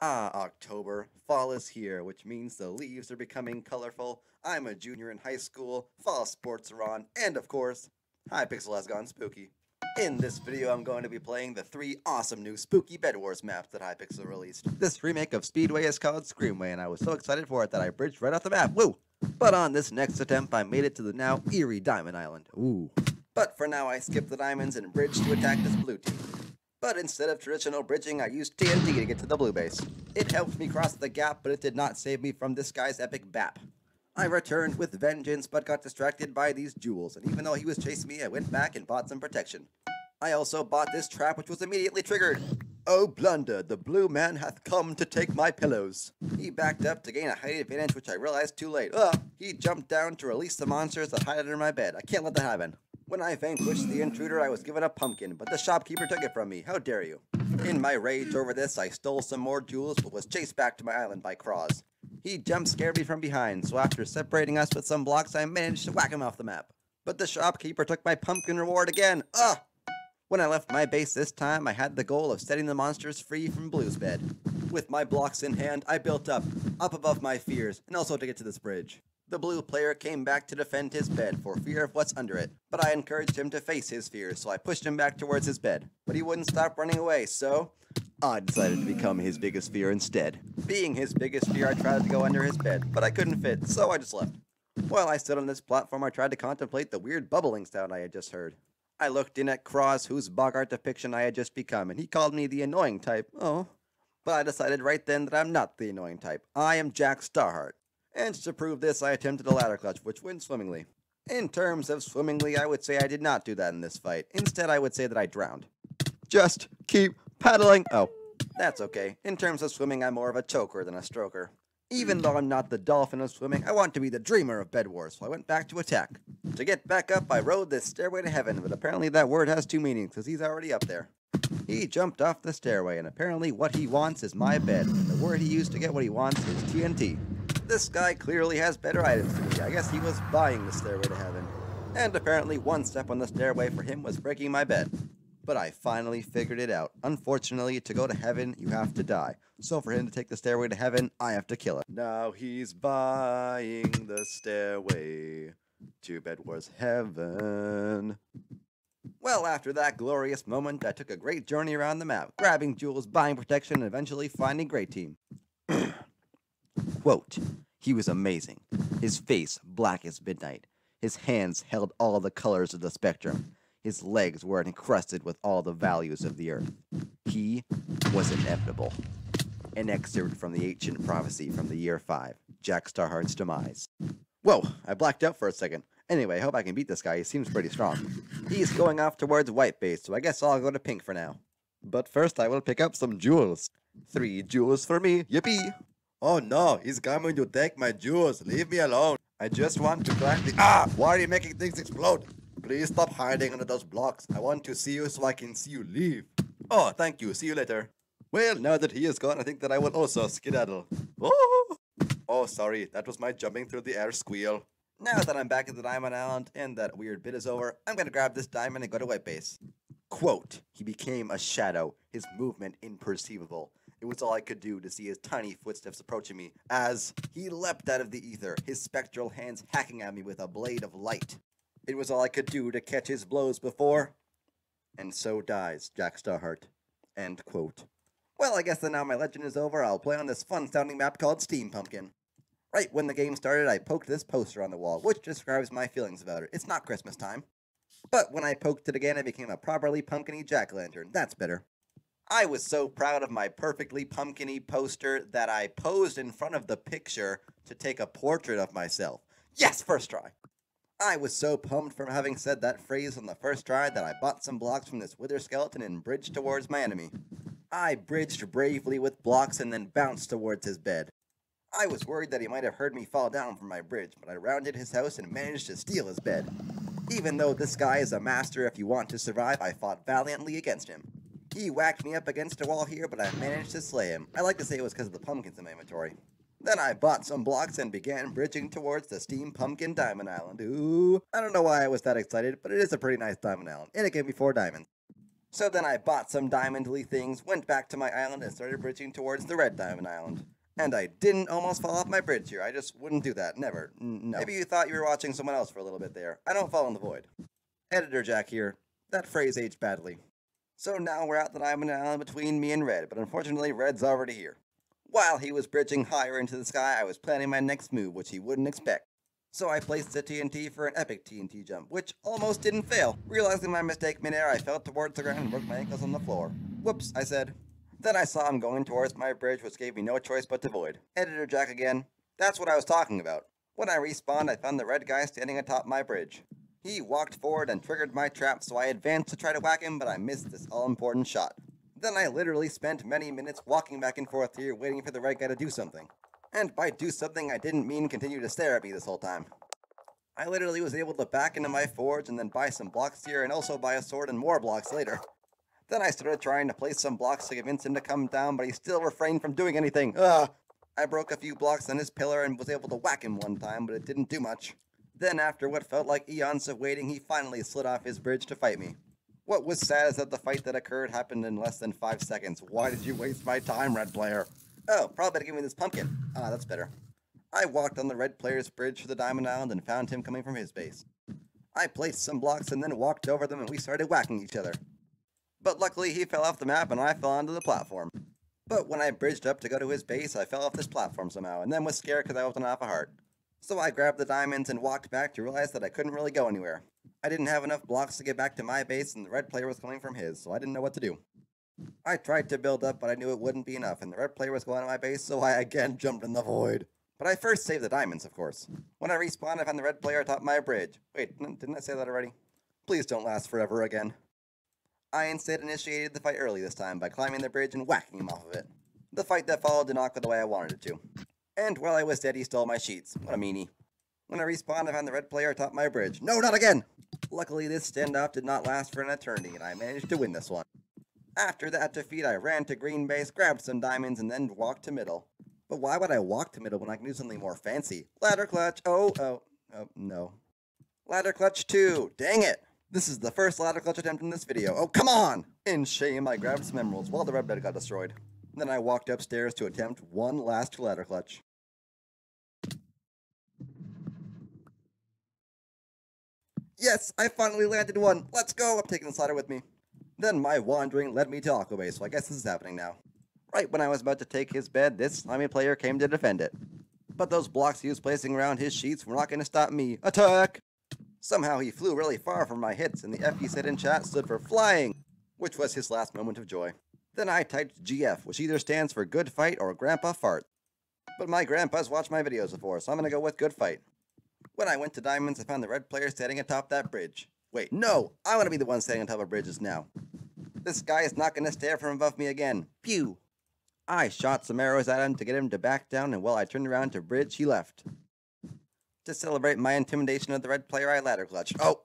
October. Fall is here, which means the leaves are becoming colorful. I'm a junior in high school, fall sports are on, and of course, Hypixel has gone spooky. In this video, I'm going to be playing the 3 awesome new spooky Bedwars maps that Hypixel released. This remake of Speedway is called Screamway, and I was so excited for it that I bridged right off the map. Woo! But on this next attempt, I made it to the now eerie Diamond Island. Ooh. But for now, I skipped the diamonds and bridged to attack this blue team. But instead of traditional bridging, I used TNT to get to the blue base. It helped me cross the gap, but it did not save me from this guy's epic bap. I returned with vengeance, but got distracted by these jewels, and even though he was chasing me, I went back and bought some protection. I also bought this trap, which was immediately triggered. Oh blunder, the blue man hath come to take my pillows. He backed up to gain a height advantage, which I realized too late. He jumped down to release the monsters that hide under my bed. I can't let that happen. When I vanquished the intruder, I was given a pumpkin, but the shopkeeper took it from me. How dare you? In my rage over this, I stole some more jewels, but was chased back to my island by Cross. He jump scared me from behind, so after separating us with some blocks, I managed to whack him off the map. But the shopkeeper took my pumpkin reward again. When I left my base this time, I had the goal of setting the monsters free from Blue's bed. With my blocks in hand, I built up above my fears, and also to get to this bridge. The blue player came back to defend his bed for fear of what's under it, but I encouraged him to face his fears, so I pushed him back towards his bed. But he wouldn't stop running away, so I decided to become his biggest fear instead. Being his biggest fear, I tried to go under his bed, but I couldn't fit, so I just left. While I stood on this platform, I tried to contemplate the weird bubbling sound I had just heard. I looked in at Cross, whose Bogart depiction I had just become, and he called me the annoying type. Oh. But I decided right then that I'm not the annoying type. I am JackStarHeart. And to prove this, I attempted a ladder clutch, which went swimmingly. In terms of swimmingly, I would say I did not do that in this fight. Instead, I would say that I drowned. Just keep paddling. Oh, that's okay. In terms of swimming, I'm more of a choker than a stroker. Even though I'm not the dolphin of swimming, I want to be the dreamer of Bedwars, so I went back to attack. To get back up, I rode this stairway to heaven, but apparently that word has 2 meanings, because he's already up there. He jumped off the stairway, and apparently what he wants is my bed, and the word he used to get what he wants is TNT. This guy clearly has better items than me. I guess he was buying the stairway to heaven. And apparently one step on the stairway for him was breaking my bed. But I finally figured it out. Unfortunately, to go to heaven, you have to die. So for him to take the stairway to heaven, I have to kill him. Now he's buying the stairway to Bedwars heaven. Well, after that glorious moment, I took a great journey around the map, grabbing jewels, buying protection, and eventually finding Great Team. Quote, he was amazing. His face black as midnight. His hands held all the colors of the spectrum. His legs were encrusted with all the values of the earth. He was inevitable. An excerpt from the ancient prophecy from the year 5, JackStarHeart's demise. Whoa, I blacked out for a second. Anyway, I hope I can beat this guy. He seems pretty strong. He's going off towards white base, so I guess I'll go to pink for now. But first, I will pick up some jewels. 3 jewels for me. Yippee! Oh no, he's coming to take my jewels. Leave me alone. I just want to climb the— why are you making things explode? Please stop hiding under those blocks. I want to see you so I can see you leave. Oh, thank you. See you later. Well, now that he is gone, I think that I will also skedaddle. Oh, sorry. That was my jumping through the air squeal. Now that I'm back at the Diamond Island and that weird bit is over, I'm going to grab this diamond and go to white base. Quote, he became a shadow, his movement imperceivable. It was all I could do to see his tiny footsteps approaching me as he leapt out of the ether, his spectral hands hacking at me with a blade of light. It was all I could do to catch his blows before, and so dies JackStarHeart. End quote. Well, I guess that now my legend is over, I'll play on this fun-sounding map called Steam Pumpkin. Right when the game started, I poked this poster on the wall, which describes my feelings about it. It's not Christmas time. But when I poked it again, it became a properly pumpkin-y jack-o'-lantern. That's better. I was so proud of my perfectly pumpkin-y poster that I posed in front of the picture to take a portrait of myself. Yes, first try! I was so pumped from having said that phrase on the first try that I bought some blocks from this wither skeleton and bridged towards my enemy. I bridged bravely with blocks and then bounced towards his bed. I was worried that he might have heard me fall down from my bridge, but I rounded his house and managed to steal his bed. Even though this guy is a master if you want to survive, I fought valiantly against him. He whacked me up against a wall here, but I managed to slay him. I like to say it was because of the pumpkins in my inventory. Then I bought some blocks and began bridging towards the Steam Pumpkin Diamond Island. Ooh, I don't know why I was that excited, but it is a pretty nice Diamond Island, and it gave me 4 diamonds. So then I bought some diamondly things, went back to my island, and started bridging towards the red diamond island. And I didn't almost fall off my bridge here. I just wouldn't do that. Never. No. Maybe you thought you were watching someone else for a little bit there. I don't fall in the void. Editor Jack here. That phrase aged badly. So now we're at the diamond island between me and Red, but unfortunately Red's already here. While he was bridging higher into the sky, I was planning my next move, which he wouldn't expect. So I placed the TNT for an epic TNT jump, which almost didn't fail. Realizing my mistake midair, I fell towards the ground and broke my ankles on the floor. Whoops, I said. Then I saw him going towards my bridge, which gave me no choice but to void. Editor Jack again. That's what I was talking about. When I respawned, I found the red guy standing atop my bridge. He walked forward and triggered my trap, so I advanced to try to whack him, but I missed this all-important shot. Then I literally spent many minutes walking back and forth here, waiting for the red guy to do something. And by do something, I didn't mean continue to stare at me this whole time. I literally was able to back into my forge and then buy some blocks here and also buy a sword and more blocks later. Then I started trying to place some blocks to convince him to come down, but he still refrained from doing anything. I broke a few blocks on his pillar and was able to whack him one time, but it didn't do much. Then after what felt like eons of waiting, he finally slid off his bridge to fight me. What was sad is that the fight that occurred happened in less than 5 seconds. Why did you waste my time, red player? Oh, probably to give me this pumpkin. Ah, that's better. I walked on the red player's bridge to the diamond island and found him coming from his base. I placed some blocks and then walked over them and we started whacking each other. But luckily he fell off the map and I fell onto the platform. But when I bridged up to go to his base, I fell off this platform somehow and then was scared because I wasn't off a heart. So I grabbed the diamonds and walked back to realize that I couldn't really go anywhere. I didn't have enough blocks to get back to my base and the red player was coming from his, so I didn't know what to do. I tried to build up, but I knew it wouldn't be enough and the red player was going to my base, so I again jumped in the void. But I first saved the diamonds, of course. When I respawned, I found the red player atop my bridge. Wait, didn't I say that already? Please don't last forever again. I instead initiated the fight early this time by climbing the bridge and whacking him off of it. The fight that followed did not go the way I wanted it to. And while I was dead, he stole my sheets. What a meanie. When I respawned, I found the red player atop my bridge. No, not again! Luckily, this standoff did not last for an eternity, and I managed to win this one. After that defeat, I ran to green base, grabbed some diamonds, and then walked to middle. But why would I walk to middle when I can do something more fancy? Ladder clutch! Oh, no. Ladder clutch 2! Dang it! This is the first ladder clutch attempt in this video. Oh, come on! In shame, I grabbed some emeralds while the red bed got destroyed. Then I walked upstairs to attempt one last ladder clutch. Yes, I finally landed one. Let's go. I'm taking the ladder with me. Then my wandering led me to Aqua Base, so I guess this is happening now. Right when I was about to take his bed, this slimy player came to defend it. But those blocks he was placing around his sheets were not going to stop me. Attack! Somehow he flew really far from my hits, and the F he said in chat stood for flying, which was his last moment of joy. Then I typed GF, which either stands for good fight or grandpa fart. But my grandpa's watched my videos before, so I'm going to go with good fight. When I went to diamonds, I found the red player standing atop that bridge. Wait, no! I want to be the one standing on top of bridges now. This guy is not going to stare from above me again. Pew! I shot some arrows at him to get him to back down, and while I turned around to bridge, he left. To celebrate my intimidation of the red player, I ladder clutched. I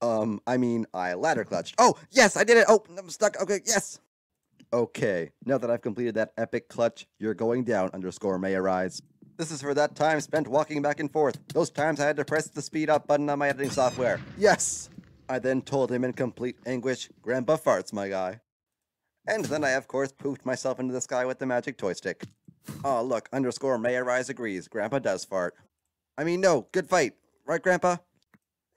ladder clutched. Oh, yes, I did it! Oh, I'm stuck. Okay, yes! Okay, now that I've completed that epic clutch, you're going down, _ may arise. This is for that time spent walking back and forth. Those times I had to press the speed up button on my editing software. Yes! I then told him in complete anguish, Grandpa farts, my guy. And then I, of course, poofed myself into the sky with the magic toy stick. Oh, look, _ may arise agrees. Grandpa does fart. No, good fight. Right, Grandpa?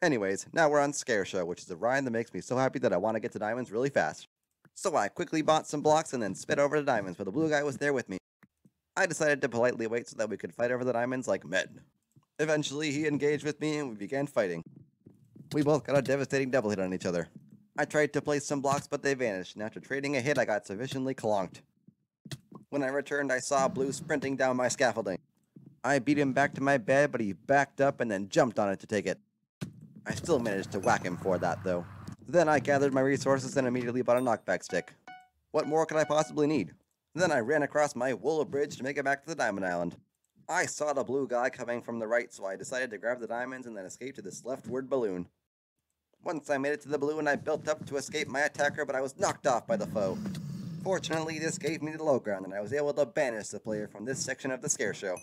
Anyways, now we're on Scareshow, which is a ride that makes me so happy that I want to get to diamonds really fast. So I quickly bought some blocks and then sped over to diamonds, but the blue guy was there with me. I decided to politely wait so that we could fight over the diamonds like men. Eventually, he engaged with me and we began fighting. We both got a devastating double hit on each other. I tried to place some blocks, but they vanished, and after trading a hit, I got sufficiently clonked. When I returned, I saw Blue sprinting down my scaffolding. I beat him back to my bed, but he backed up and then jumped on it to take it. I still managed to whack him for that, though. Then I gathered my resources and immediately bought a knockback stick. What more could I possibly need? Then I ran across my wool bridge to make it back to the diamond island. I saw the blue guy coming from the right, so I decided to grab the diamonds and then escape to this leftward balloon. Once I made it to the balloon, I built up to escape my attacker, but I was knocked off by the foe. Fortunately, this gave me the low ground, and I was able to banish the player from this section of the Scareshow.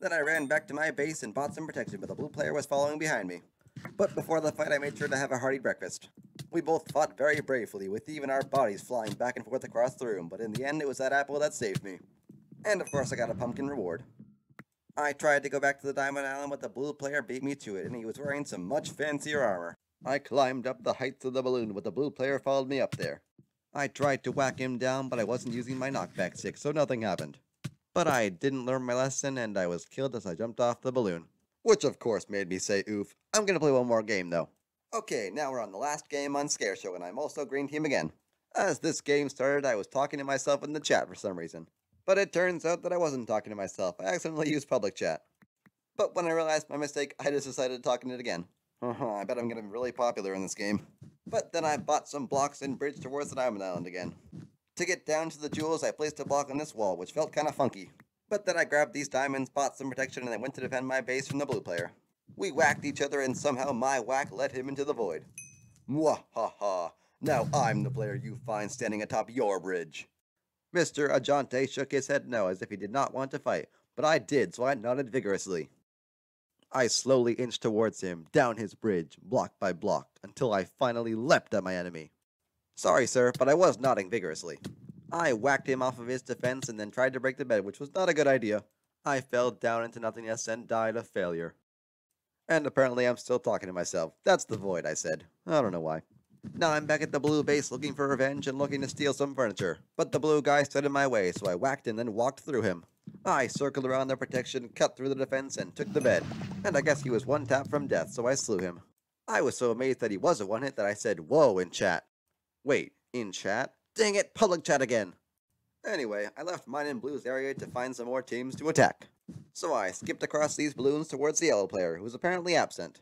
Then I ran back to my base and bought some protection, but the blue player was following behind me. But before the fight, I made sure to have a hearty breakfast. We both fought very bravely, with even our bodies flying back and forth across the room, but in the end it was that apple that saved me. And of course I got a pumpkin reward. I tried to go back to the Diamond Island, but the blue player beat me to it, and he was wearing some much fancier armor. I climbed up the heights of the balloon, but the blue player followed me up there. I tried to whack him down, but I wasn't using my knockback stick, so nothing happened. But I didn't learn my lesson, and I was killed as I jumped off the balloon. Which of course made me say oof. I'm gonna play one more game though. Okay, now we're on the last game on Scareshow, and I'm also green team again. As this game started, I was talking to myself in the chat for some reason. But it turns out that I wasn't talking to myself. I accidentally used public chat. But when I realized my mistake, I just decided to talk in it again. I bet I'm gonna be really popular in this game. But then I bought some blocks and bridged towards the Diamond Island again. To get down to the jewels, I placed a block on this wall, which felt kinda funky. But then I grabbed these diamonds, bought some protection, and I went to defend my base from the blue player. We whacked each other, and somehow my whack led him into the void. Mwahaha! Now I'm the player you find standing atop your bridge. Mr. Ajante shook his head no, as if he did not want to fight, but I did, so I nodded vigorously. I slowly inched towards him, down his bridge, block by block, until I finally leapt at my enemy. Sorry, sir, but I was nodding vigorously. I whacked him off of his defense and then tried to break the bed, which was not a good idea. I fell down into nothingness and died of failure. And apparently I'm still talking to myself. That's the void, I said. I don't know why. Now I'm back at the blue base looking for revenge and looking to steal some furniture. But the blue guy stood in my way, so I whacked and then walked through him. I circled around the protection, cut through the defense, and took the bed. And I guess he was one tap from death, so I slew him. I was so amazed that he was a one-hit that I said, "Whoa," in chat. Wait, in chat? Dang it, public chat again! Anyway, I left mine and blue's area to find some more teams to attack. So I skipped across these balloons towards the yellow player, who was apparently absent.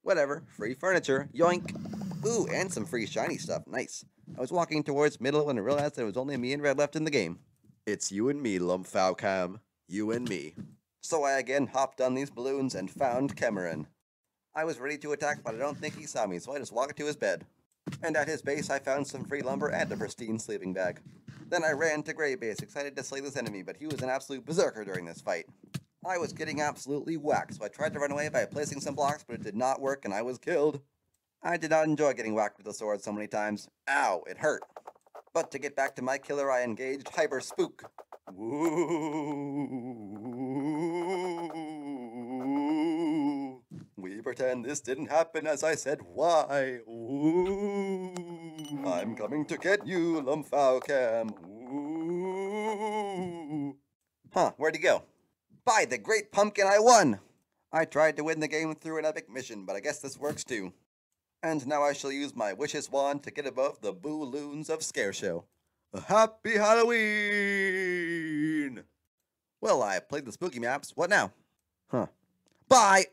Whatever, free furniture, yoink! Ooh, and some free shiny stuff, nice. I was walking towards middle when I realized there was only me and red left in the game. It's you and me, Lumpfaucam. You and me. So I again hopped on these balloons and found Cameron. I was ready to attack, but I don't think he saw me, so I just walked to his bed. And at his base I found some free lumber and a pristine sleeping bag. Then I ran to Gray Base, excited to slay this enemy, but he was an absolute berserker during this fight. I was getting absolutely whacked, so I tried to run away by placing some blocks, but it did not work and I was killed. I did not enjoy getting whacked with the sword so many times. Ow, it hurt. But to get back to my killer, I engaged Hyper Spook. Woo! We pretend this didn't happen as I said why. Ooh. I'm coming to get you, Lumpfaucam. Ooh. Huh, where'd he go? By the great pumpkin, I won! I tried to win the game through an epic mission, but I guess this works too. And now I shall use my wishes wand to get above the balloons of Scareshow. A happy Halloween! Well, I played the spooky maps. What now? Huh. Bye!